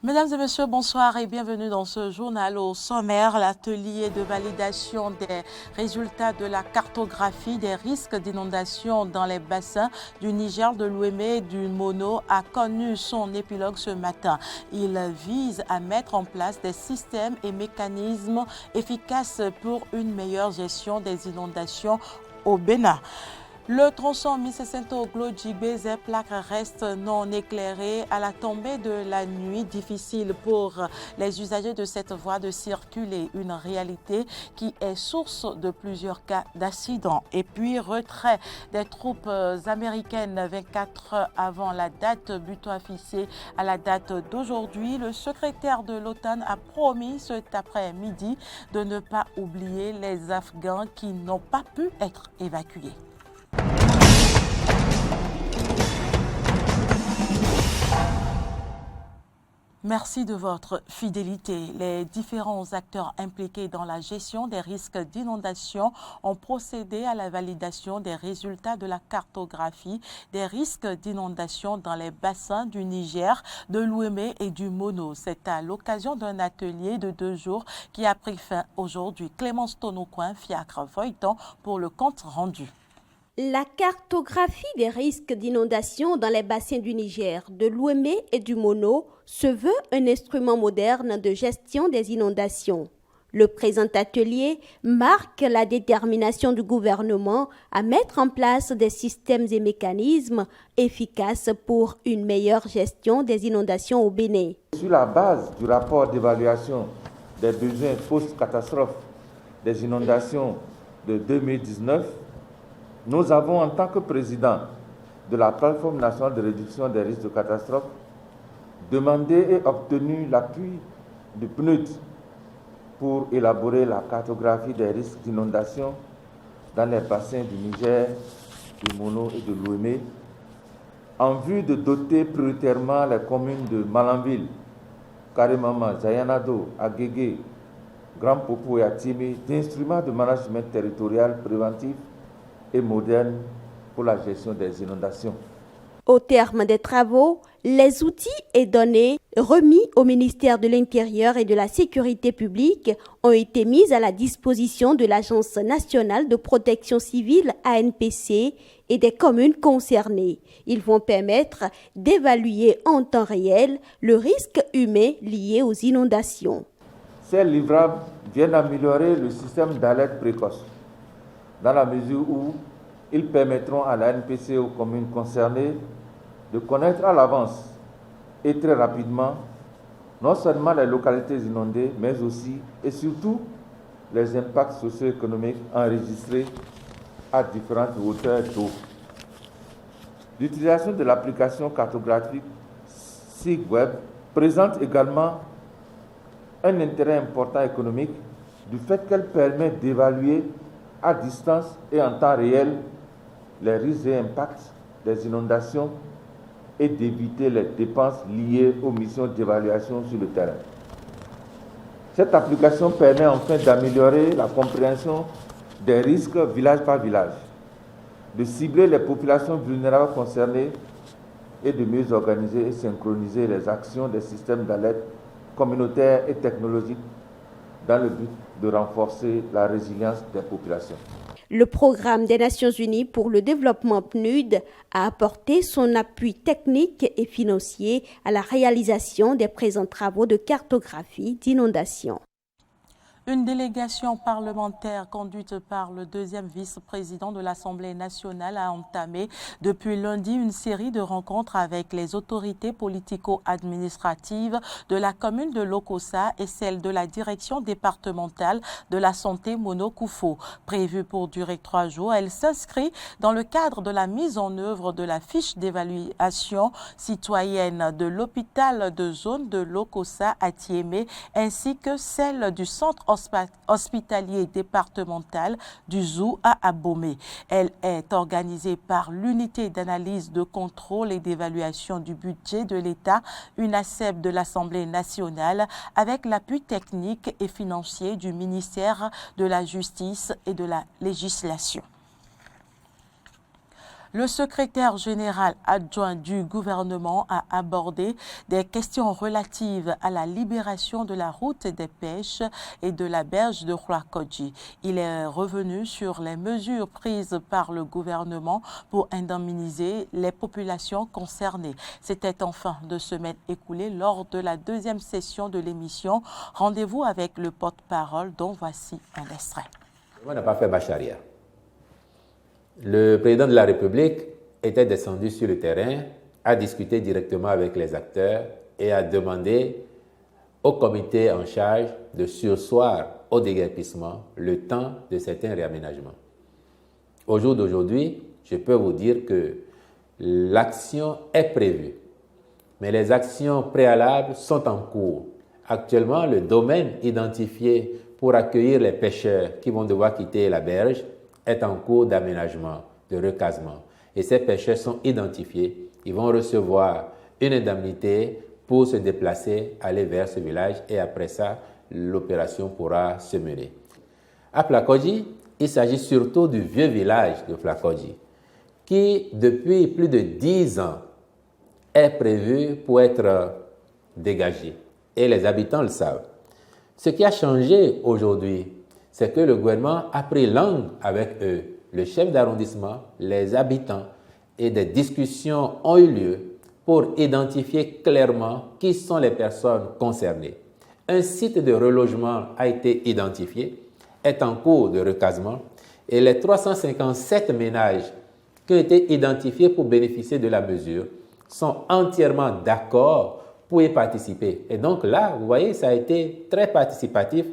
Mesdames et messieurs, bonsoir et bienvenue dans ce journal. Au sommaire, l'atelier de validation des résultats de la cartographie des risques d'inondation dans les bassins du Niger, de l'Ouémé et du Mono a connu son épilogue ce matin. Il vise à mettre en place des systèmes et mécanismes efficaces pour une meilleure gestion des inondations au Bénin. Le tronçon Mississento-Glo-Djibé Plaque reste non éclairé à la tombée de la nuit, difficile pour les usagers de cette voie de circuler, une réalité qui est source de plusieurs cas d'accidents. Et puis retrait des troupes américaines 24 heures avant la date butoir fixée à la date d'aujourd'hui. Le secrétaire de l'OTAN a promis cet après-midi de ne pas oublier les Afghans qui n'ont pas pu être évacués. Merci de votre fidélité. Les différents acteurs impliqués dans la gestion des risques d'inondation ont procédé à la validation des résultats de la cartographie des risques d'inondation dans les bassins du Niger, de l'Ouémé et du Mono. C'est à l'occasion d'un atelier de 2 jours qui a pris fin aujourd'hui. Clémence Tonocoin, Fiacre Voiton pour le compte rendu. La cartographie des risques d'inondation dans les bassins du Niger, de l'Ouémé et du Mono se veut un instrument moderne de gestion des inondations. Le présent atelier marque la détermination du gouvernement à mettre en place des systèmes et mécanismes efficaces pour une meilleure gestion des inondations au Bénin. Sur la base du rapport d'évaluation des besoins post-catastrophe des inondations de 2019, nous avons, en tant que président de la plateforme nationale de réduction des risques de catastrophe, demandé et obtenu l'appui du PNUD pour élaborer la cartographie des risques d'inondation dans les bassins du Niger, du Mono et de l'Ouémé, en vue de doter prioritairement les communes de Malanville, Karimama, Zayanado, Agégué, Grand Popo et Atimi d'instruments de management territorial préventif et moderne pour la gestion des inondations. Au terme des travaux, les outils et données remis au ministère de l'Intérieur et de la Sécurité publique ont été mis à la disposition de l'Agence nationale de protection civile ANPC et des communes concernées. Ils vont permettre d'évaluer en temps réel le risque humain lié aux inondations. Ces livrables viennent améliorer le système d'alerte précoce, dans la mesure où ils permettront à la NPC et aux communes concernées de connaître à l'avance et très rapidement non seulement les localités inondées, mais aussi et surtout les impacts socio-économiques enregistrés à différentes hauteurs d'eau. L'utilisation de l'application cartographique SIGWeb présente également un intérêt important économique du fait qu'elle permet d'évaluer à distance et en temps réel les risques et impacts des inondations et d'éviter les dépenses liées aux missions d'évaluation sur le terrain. Cette application permet enfin d'améliorer la compréhension des risques village par village, de cibler les populations vulnérables concernées et de mieux organiser et synchroniser les actions des systèmes d'alerte communautaires et technologiques dans le but de renforcer la résilience des populations. Le programme des Nations Unies pour le développement PNUD a apporté son appui technique et financier à la réalisation des présents travaux de cartographie d'inondation. Une délégation parlementaire conduite par le deuxième vice-président de l'Assemblée nationale a entamé depuis lundi une série de rencontres avec les autorités politico-administratives de la commune de Lokossa et celle de la direction départementale de la santé Mono Koufo. Prévue pour durer 3 jours, elle s'inscrit dans le cadre de la mise en œuvre de la fiche d'évaluation citoyenne de l'hôpital de zone de Lokossa à Thiémé ainsi que celle du centre hospitalier départemental du Zou à Abomey. Elle est organisée par l'unité d'analyse, de contrôle et d'évaluation du budget de l'État, UNACEB de l'Assemblée nationale, avec l'appui technique et financier du ministère de la Justice et de la Législation. Le secrétaire général adjoint du gouvernement a abordé des questions relatives à la libération de la route des pêches et de la berge de Rwakodji. Il est revenu sur les mesures prises par le gouvernement pour indemniser les populations concernées. C'était en fin de semaine écoulée lors de la deuxième session de l'émission. Rendez-vous avec le porte-parole dont voici un extrait. On n'a pas fait marche arrière. Le président de la République était descendu sur le terrain, a discuté directement avec les acteurs et a demandé au comité en charge de surseoir au déguerpissement le temps de certains réaménagements. Au jour d'aujourd'hui, je peux vous dire que l'action est prévue, mais les actions préalables sont en cours. Actuellement, le domaine identifié pour accueillir les pêcheurs qui vont devoir quitter la berge est en cours d'aménagement, de recasement. Et ces pêcheurs sont identifiés. Ils vont recevoir une indemnité pour se déplacer, aller vers ce village et après ça, l'opération pourra se mener. À Flakodji, il s'agit surtout du vieux village de Flakodji qui, depuis plus de 10 ans, est prévu pour être dégagé. Et les habitants le savent. Ce qui a changé aujourd'hui, c'est que le gouvernement a pris langue avec eux, le chef d'arrondissement, les habitants, et des discussions ont eu lieu pour identifier clairement qui sont les personnes concernées. Un site de relogement a été identifié, est en cours de recasement, et les 357 ménages qui ont été identifiés pour bénéficier de la mesure sont entièrement d'accord pour y participer. Et donc là, vous voyez, ça a été très participatif,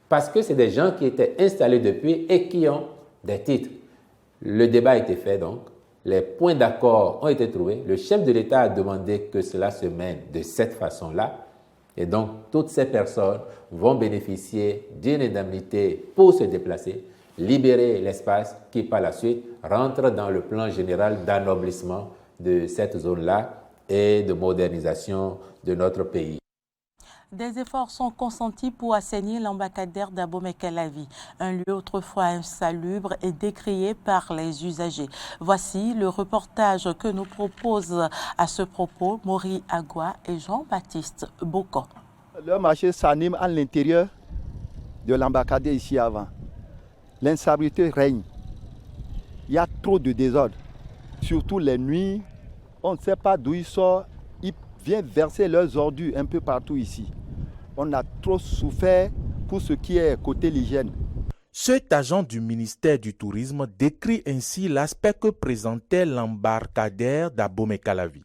parce que c'est des gens qui étaient installés depuis et qui ont des titres. Le débat a été fait donc, les points d'accord ont été trouvés. Le chef de l'État a demandé que cela se mène de cette façon-là. Et donc, toutes ces personnes vont bénéficier d'une indemnité pour se déplacer, libérer l'espace qui, par la suite, rentre dans le plan général d'anoblissement de cette zone-là et de modernisation de notre pays. Des efforts sont consentis pour assainir l'embarcadère d'Abomey-Calavi, un lieu autrefois insalubre et décrié par les usagers. Voici le reportage que nous proposent à ce propos Maury Agua et Jean-Baptiste Boko. Le marché s'anime à l'intérieur de l'embarcadère ici avant. L'insalubrité règne. Il y a trop de désordre, surtout les nuits. On ne sait pas d'où ils sortent. Ils viennent verser leurs ordures un peu partout ici. On a trop souffert pour ce qui est côté l'hygiène. Cet agent du ministère du Tourisme décrit ainsi l'aspect que présentait l'embarcadère d'Abomey-Calavi.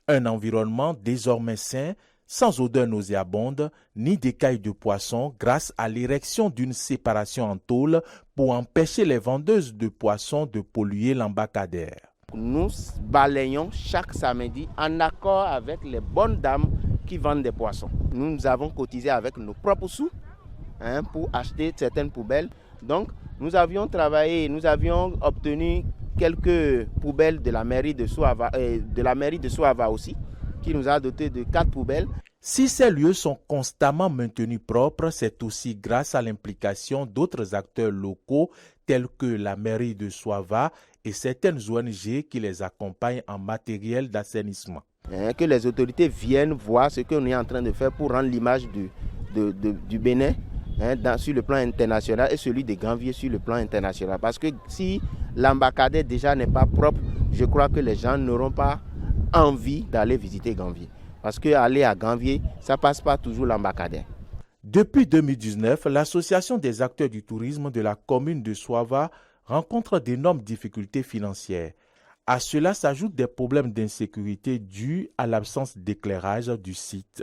Un environnement désormais sain, sans odeur nauséabonde, ni d'écailles de poissons grâce à l'érection d'une séparation en tôle pour empêcher les vendeuses de poissons de polluer l'embarcadère. Nous balayons chaque samedi en accord avec les bonnes dames qui vendent des poissons. Nous avons cotisé avec nos propres sous pour acheter certaines poubelles. Donc nous avions travaillé, nous avions obtenu quelques poubelles de la mairie de Souava, aussi, qui nous a doté de 4 poubelles. Si ces lieux sont constamment maintenus propres, c'est aussi grâce à l'implication d'autres acteurs locaux tels que la mairie de Souava et certaines ONG qui les accompagnent en matériel d'assainissement. Que les autorités viennent voir ce qu'on est en train de faire pour rendre l'image du Bénin sur le plan international et celui de Gamvier sur le plan international. Parce que si l'embarcadère déjà n'est pas propre, je crois que les gens n'auront pas envie d'aller visiter Gamvier. Parce qu'aller à Gamvier, ça ne passe pas toujours l'embarcadère. Depuis 2019, l'Association des acteurs du tourisme de la commune de Souava rencontre d'énormes difficultés financières. À cela s'ajoutent des problèmes d'insécurité dus à l'absence d'éclairage du site.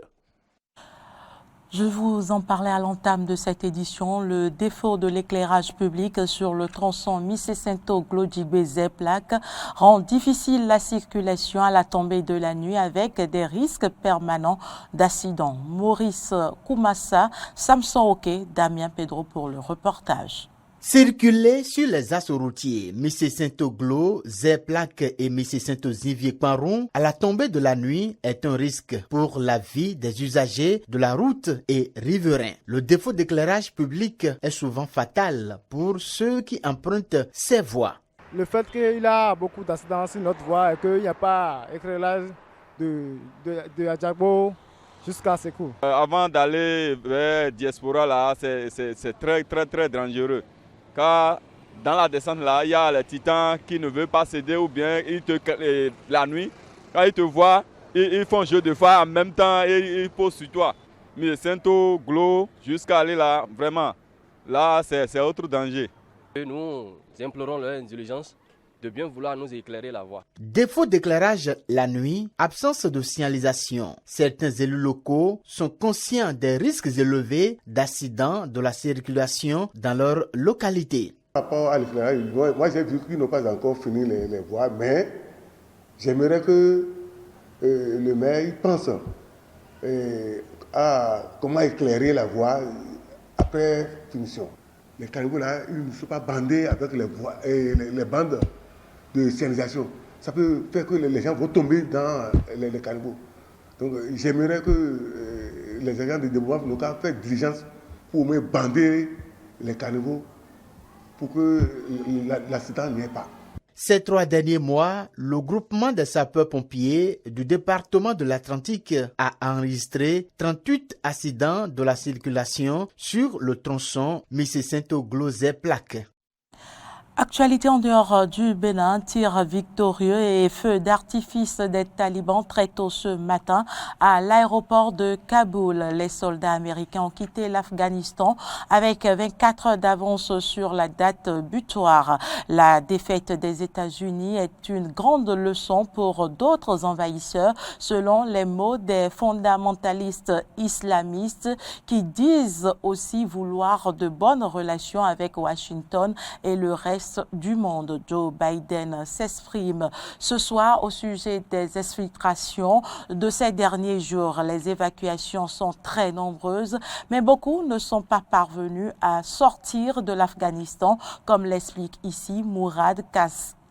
Je vous en parlais à l'entame de cette édition. Le défaut de l'éclairage public sur le tronçon Misesinto-Glodjibé-Zeplak rend difficile la circulation à la tombée de la nuit avec des risques permanents d'accidents. Maurice Koumassa, Samson Oké, Damien Pedro pour le reportage. Circuler sur les axes routiers Misesinto-Glo, Zeplak et Misesinto-Zinvier-Kparoun à la tombée de la nuit est un risque pour la vie des usagers de la route et riverains. Le défaut d'éclairage public est souvent fatal pour ceux qui empruntent ces voies. Le fait qu'il y a beaucoup d'accidents sur notre voie et qu'il n'y a pas d'éclairage de Adjabo jusqu'à Sékou. Avant d'aller vers Diaspora, là, c'est très, très, très dangereux. Car dans la descente, là, il y a les titans qui ne veulent pas céder ou bien la nuit, quand ils te voient, ils font jeu de phare en même temps et ils posent sur toi. Mais Saint-O, Glo, jusqu'à aller là, vraiment, là, c'est autre danger. Et nous implorons leur indulgence de bien vouloir nous éclairer la voie. Défaut d'éclairage la nuit, absence de signalisation. Certains élus locaux sont conscients des risques élevés d'accidents de la circulation dans leur localité. Par rapport à l'éclairage, moi j'ai vu qu'ils n'ont pas encore fini les voies, mais j'aimerais que le maire pense à comment éclairer la voie après finition. Les caniveaux là, ils ne sont pas bandés avec les bandes de signalisation. Ça peut faire que les gens vont tomber dans les caniveaux. Donc j'aimerais que les agents de développement local fassent diligence pour au moins bander les caniveaux pour que l'accident n'y ait pas. Ces 3 derniers mois, le groupement des sapeurs-pompiers du département de l'Atlantique a enregistré 38 accidents de la circulation sur le tronçon Missé-Saint-Oglo-Zé-Plaque. Actualité en dehors du Bénin, tir victorieux et feu d'artifice des talibans très tôt ce matin à l'aéroport de Kaboul. Les soldats américains ont quitté l'Afghanistan avec 24 heures d'avance sur la date butoir. La défaite des États-Unis est une grande leçon pour d'autres envahisseurs, selon les mots des fondamentalistes islamistes qui disent aussi vouloir de bonnes relations avec Washington et le reste du monde. Joe Biden s'exprime ce soir au sujet des exfiltrations de ces derniers jours. Les évacuations sont très nombreuses, mais beaucoup ne sont pas parvenus à sortir de l'Afghanistan, comme l'explique ici Mourad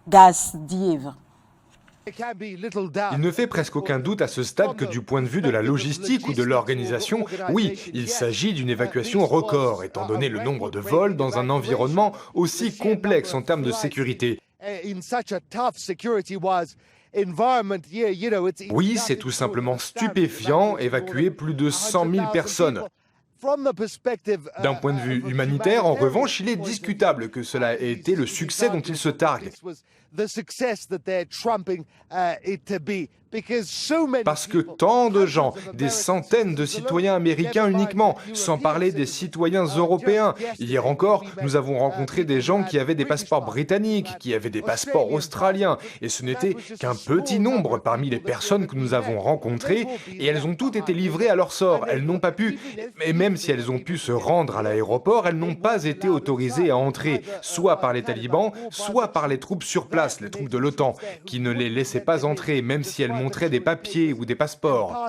Gazdiev. Il ne fait presque aucun doute à ce stade que du point de vue de la logistique ou de l'organisation, oui, il s'agit d'une évacuation record, étant donné le nombre de vols dans un environnement aussi complexe en termes de sécurité. Oui, c'est tout simplement stupéfiant, évacuer plus de 100 000 personnes. D'un point de vue humanitaire, en revanche, il est discutable que cela ait été le succès dont ils se targuent. Parce que tant de gens, des centaines de citoyens américains uniquement, sans parler des citoyens européens. Hier encore, nous avons rencontré des gens qui avaient des passeports britanniques, qui avaient des passeports australiens, et ce n'était qu'un petit nombre parmi les personnes que nous avons rencontrées, et elles ont toutes été livrées à leur sort. Elles n'ont pas pu, et même si elles ont pu se rendre à l'aéroport, elles n'ont pas été autorisées à entrer, soit par les talibans, soit par les troupes sur place, les troupes de l'OTAN, qui ne les laissaient pas entrer, même si elles montraient des papiers ou des passeports.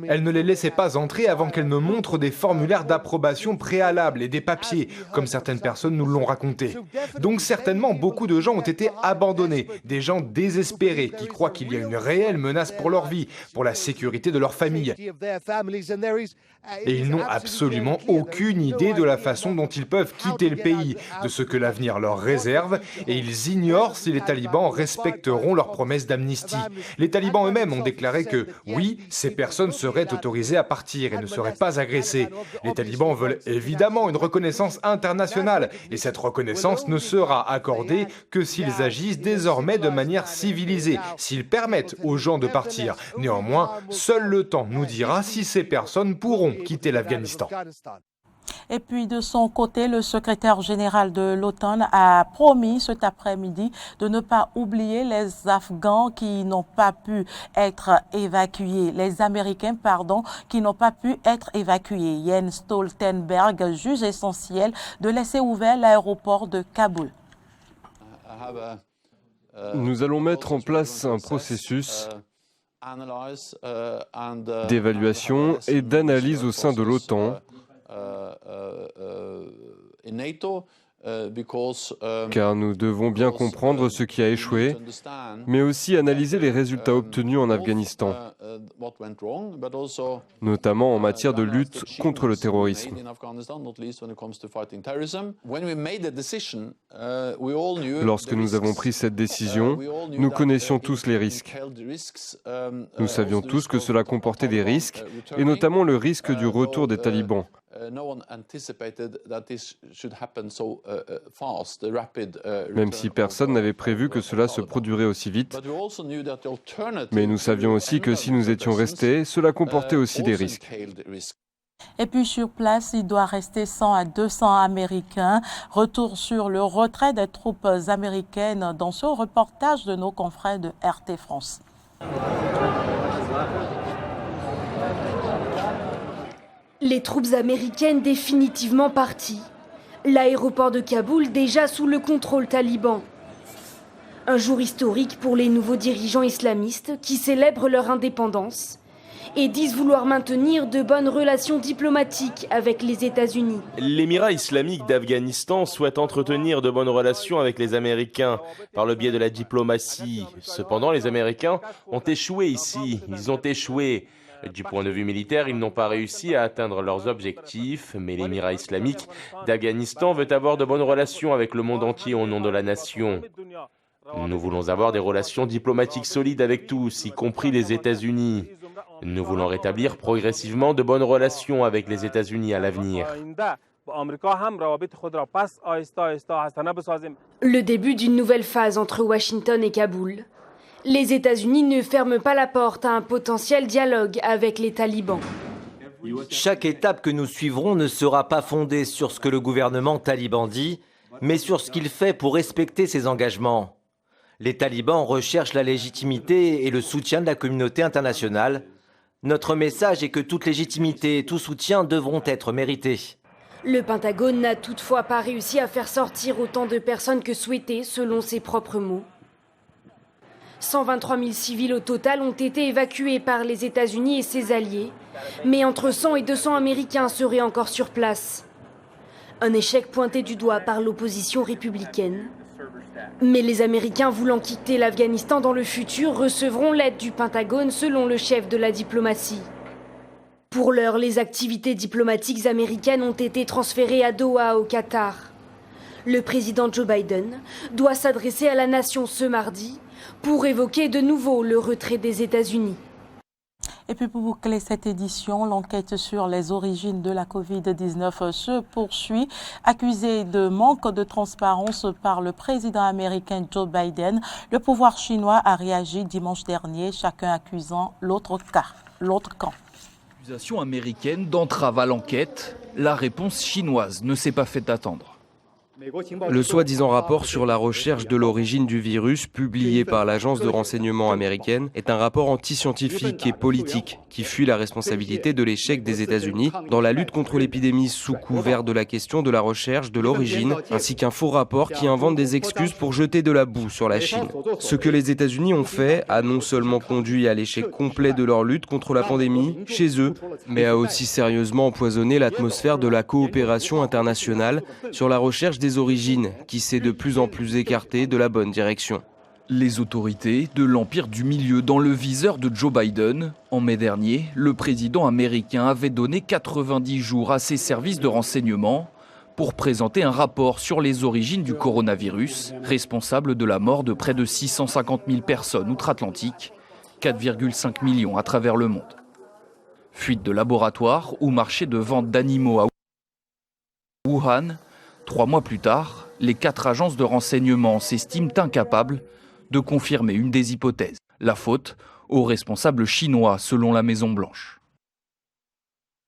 Elles ne les laissaient pas entrer avant qu'elles ne montrent des formulaires d'approbation préalables et des papiers, comme certaines personnes nous l'ont raconté. Donc certainement, beaucoup de gens ont été abandonnés, des gens désespérés qui croient qu'il y a une réelle menace pour leur vie, pour la sécurité de leur famille. Et ils n'ont absolument aucune idée de la façon dont ils peuvent quitter le pays, de ce que l'avenir leur réserve, et ils ignorent si les talibans respecteront leurs promesses d'amnistie. Les talibans eux-mêmes ont déclaré que, oui, ces personnes seraient autorisées à partir et ne seraient pas agressées. Les talibans veulent évidemment une reconnaissance internationale, et cette reconnaissance ne sera accordée que s'ils agissent désormais de manière civilisée, s'ils permettent aux gens de partir. Néanmoins, seul le temps nous dira si ces personnes pourront quitter l'Afghanistan. Et puis de son côté, le secrétaire général de l'OTAN a promis cet après-midi de ne pas oublier les Afghans qui n'ont pas pu être évacués, les Américains, qui n'ont pas pu être évacués. Jens Stoltenberg juge essentiel de laisser ouvert l'aéroport de Kaboul. Nous allons mettre en place un processus d'évaluation et d'analyse au sein de l'OTAN car nous devons bien comprendre ce qui a échoué, mais aussi analyser les résultats obtenus en Afghanistan, notamment en matière de lutte contre le terrorisme. Lorsque nous avons pris cette décision, nous connaissions tous les risques. Nous savions tous que cela comportait des risques, et notamment le risque du retour des talibans. Même si personne n'avait prévu que cela se produirait aussi vite. Mais nous savions aussi que si nous étions restés, cela comportait aussi des risques. Et puis sur place, il doit rester 100 à 200 Américains. Retour sur le retrait des troupes américaines dans ce reportage de nos confrères de RT France. Les troupes américaines définitivement parties. L'aéroport de Kaboul déjà sous le contrôle taliban. Un jour historique pour les nouveaux dirigeants islamistes qui célèbrent leur indépendance et disent vouloir maintenir de bonnes relations diplomatiques avec les États-Unis. L'émirat islamique d'Afghanistan souhaite entretenir de bonnes relations avec les Américains par le biais de la diplomatie. Cependant, les Américains ont échoué ici. Ils ont échoué. Du point de vue militaire, ils n'ont pas réussi à atteindre leurs objectifs, mais l'émirat islamique d'Afghanistan veut avoir de bonnes relations avec le monde entier au nom de la nation. Nous voulons avoir des relations diplomatiques solides avec tous, y compris les États-Unis. Nous voulons rétablir progressivement de bonnes relations avec les États-Unis à l'avenir. Le début d'une nouvelle phase entre Washington et Kaboul. Les États-Unis ne ferment pas la porte à un potentiel dialogue avec les talibans. Chaque étape que nous suivrons ne sera pas fondée sur ce que le gouvernement taliban dit, mais sur ce qu'il fait pour respecter ses engagements. Les talibans recherchent la légitimité et le soutien de la communauté internationale. Notre message est que toute légitimité et tout soutien devront être mérités. Le Pentagone n'a toutefois pas réussi à faire sortir autant de personnes que souhaité, selon ses propres mots. 123 000 civils au total ont été évacués par les États-Unis et ses alliés, mais entre 100 et 200 Américains seraient encore sur place. Un échec pointé du doigt par l'opposition républicaine. Mais les Américains voulant quitter l'Afghanistan dans le futur recevront l'aide du Pentagone selon le chef de la diplomatie. Pour l'heure, les activités diplomatiques américaines ont été transférées à Doha, au Qatar. Le président Joe Biden doit s'adresser à la nation ce mardi pour évoquer de nouveau le retrait des États-Unis. Et puis pour boucler cette édition, l'enquête sur les origines de la Covid-19 se poursuit. Accusé de manque de transparence par le président américain Joe Biden, le pouvoir chinois a réagi dimanche dernier, chacun accusant l'autre camp. Accusation américaine d'entrave à l'enquête, la réponse chinoise ne s'est pas fait attendre. Le soi-disant rapport sur la recherche de l'origine du virus publié par l'agence de renseignement américaine est un rapport anti-scientifique et politique qui fuit la responsabilité de l'échec des États-Unis dans la lutte contre l'épidémie sous couvert de la question de la recherche de l'origine, ainsi qu'un faux rapport qui invente des excuses pour jeter de la boue sur la Chine. Ce que les États-Unis ont fait a non seulement conduit à l'échec complet de leur lutte contre la pandémie chez eux, mais a aussi sérieusement empoisonné l'atmosphère de la coopération internationale sur la recherche des origines, qui s'est de plus en plus écartée de la bonne direction. Les autorités de l'Empire du Milieu dans le viseur de Joe Biden. En mai dernier, le président américain avait donné 90 jours à ses services de renseignement pour présenter un rapport sur les origines du coronavirus, responsable de la mort de près de 650 000 personnes outre-Atlantique, 4,5 millions à travers le monde. Fuite de laboratoire ou marché de vente d'animaux à Wuhan. 3 mois plus tard, les 4 agences de renseignement s'estiment incapables de confirmer une des hypothèses. La faute aux responsables chinois, selon la Maison-Blanche.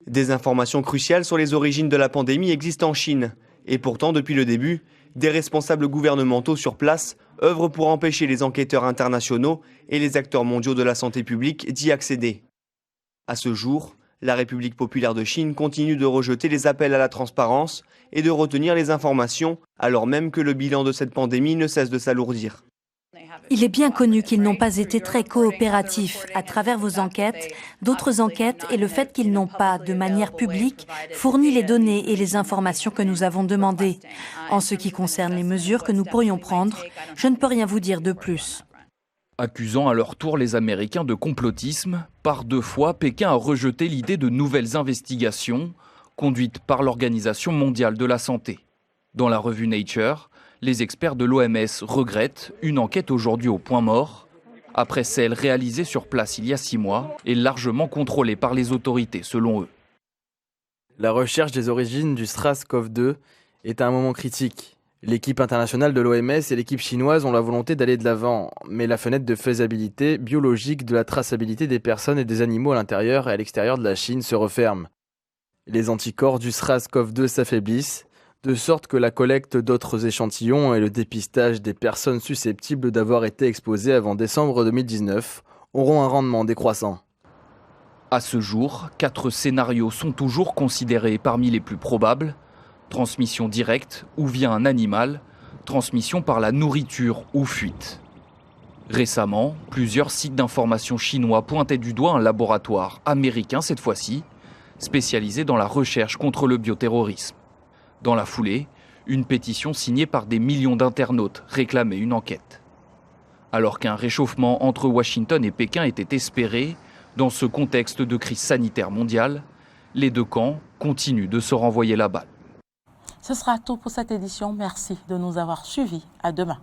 Des informations cruciales sur les origines de la pandémie existent en Chine. Et pourtant, depuis le début, des responsables gouvernementaux sur place œuvrent pour empêcher les enquêteurs internationaux et les acteurs mondiaux de la santé publique d'y accéder. À ce jour, la République populaire de Chine continue de rejeter les appels à la transparence et de retenir les informations, alors même que le bilan de cette pandémie ne cesse de s'alourdir. Il est bien connu qu'ils n'ont pas été très coopératifs à travers vos enquêtes, d'autres enquêtes et le fait qu'ils n'ont pas, de manière publique, fourni les données et les informations que nous avons demandées. En ce qui concerne les mesures que nous pourrions prendre, je ne peux rien vous dire de plus. Accusant à leur tour les Américains de complotisme, par 2 fois, Pékin a rejeté l'idée de nouvelles investigations conduites par l'Organisation mondiale de la santé. Dans la revue Nature, les experts de l'OMS regrettent une enquête aujourd'hui au point mort, après celle réalisée sur place il y a 6 mois et largement contrôlée par les autorités, selon eux. La recherche des origines du SARS-CoV-2 est à un moment critique. L'équipe internationale de l'OMS et l'équipe chinoise ont la volonté d'aller de l'avant, mais la fenêtre de faisabilité biologique de la traçabilité des personnes et des animaux à l'intérieur et à l'extérieur de la Chine se referme. Les anticorps du SARS-CoV-2 s'affaiblissent, de sorte que la collecte d'autres échantillons et le dépistage des personnes susceptibles d'avoir été exposées avant décembre 2019 auront un rendement décroissant. À ce jour, 4 scénarios sont toujours considérés parmi les plus probables. Transmission directe ou via un animal, transmission par la nourriture ou fuite. Récemment, plusieurs sites d'information chinois pointaient du doigt un laboratoire américain cette fois-ci, spécialisé dans la recherche contre le bioterrorisme. Dans la foulée, une pétition signée par des millions d'internautes réclamait une enquête. Alors qu'un réchauffement entre Washington et Pékin était espéré, dans ce contexte de crise sanitaire mondiale, les 2 camps continuent de se renvoyer la balle. Ce sera tout pour cette édition. Merci de nous avoir suivis. À demain.